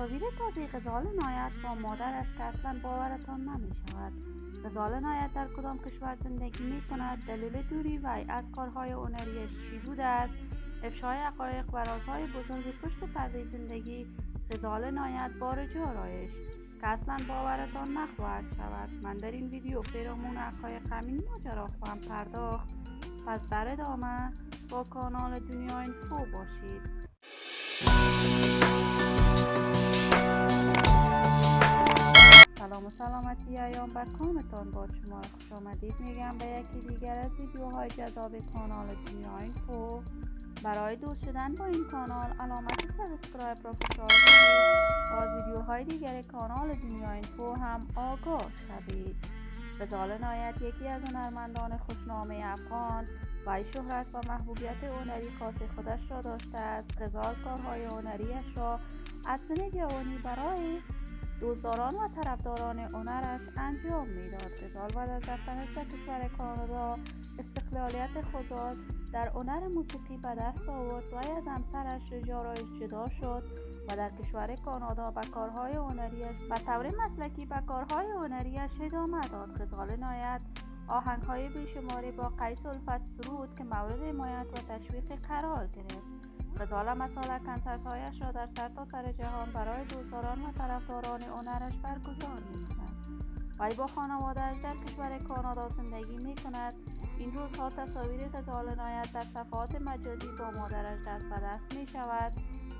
تصاویر تازه غزال نایت با مادرش که اصلا باورتان نمی شود. غزال نایت در کدام کشور زندگی می کند؟ دلیل دوری وی از کارهای هنریش چی بوده است؟ افشای حقایق و رازهای بزرگ پشت پرده زندگی غزال نایت بارجه آرایش که اصلا باورتان نخواهد شود. من در این ویدیو پیرامون حقایق همین ماجرا خواهم پرداخت. پس در ادامه با کانال دنیا اینفو باشید. سلام و سلامتی ایام بر کامتان با شما خوش آمدید میگم به یکی دیگر از ویدیوهای جذاب کانال دنیا اینفو. برای دوست شدن با این کانال علامت سابسکرایب را فشار بدید تا از ویدیوهای دیگر کانال دنیا اینفو هم آگاه شوید. غزال نایت یکی از هنرمندان خوشنامه افغان و شهرت و محبوبیت هنری خاص خودش را داشته است. غزال کارهای هنریش را از سن جوانی برای دوستداران و طرفداران هنرش انجام میداد. غزال بعد از رفتنش به کشور کانادا استقلالیت خود را در هنر موسیقی به دست آورد و از همسرش جارایش جدا شد و در کشور کانادا به کارهای هنریش به طور مسلکی به کارهای هنریش ادامه داد. غزال نایت آهنگ‌های بیشماری با قیس الفت سرود که مورد حمایت و تشویق قرار گرفت. غزال مثلا کنسرت‌هایش را در سرتاسر جهان برای دوستداران و طرفداران هنرش برگزار می‌کند. وی با خانواده‌اش در کشور کانادا زندگی می‌کند. این روزها تصاویر غزال نایت در صفحات مجازی با مادرش دست به دست می‌شود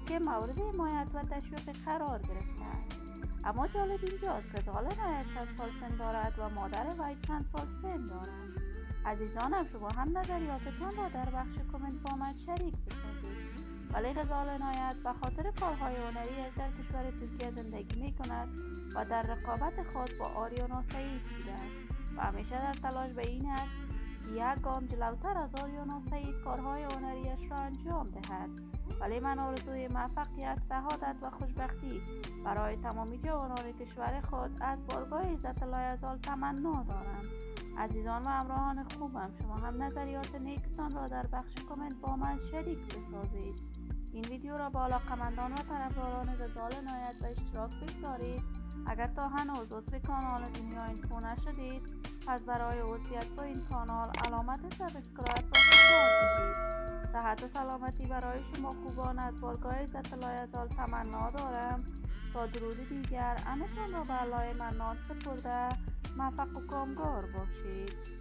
که مورد حمایت و تشویق قرار گرفته است. اما جالب اینجاست غزال نایت چند سال سن دارد و مادر وی چند سال سن دارد. عزیزانم شما هم نظریاتتان را در بخش کامنت با من شریک بسازید. ولی غزال نایت به خاطر کارهای هنریش در کشور ترکیه زندگی می کند و در رقابت خود با آریانا سعید بوده است و همیشه در تلاش به این است یک گام جلوتر از آریانا سعید کارهای هنریش را انجام دهد. ولی من آرزوی موفقیت، سعادت و خوشبختی برای تمامی جوانان کشور خود از بارگاه عزت لایزال تمنا دارم. عزیزان و همراهان خوبم، شما هم نظریات نیکتان را در بخش کامنت با من شریک بسازید. این ویدیو را با علاقه‌مندان و طرفداران غزال نایت به اشتراک بگذارید. اگر تا هنوز عضو کانال دنیا اینفو نشدید پس برای عضویت با این کانال علامت سابسکرایب را فشار بدید. صحت و سلامتی برای شما خوبان از بارگاه عزت لایزال تمنا دارم. تا درود دیگر همه‌تان را به الله منان سپرده موفق و کامگار باشید.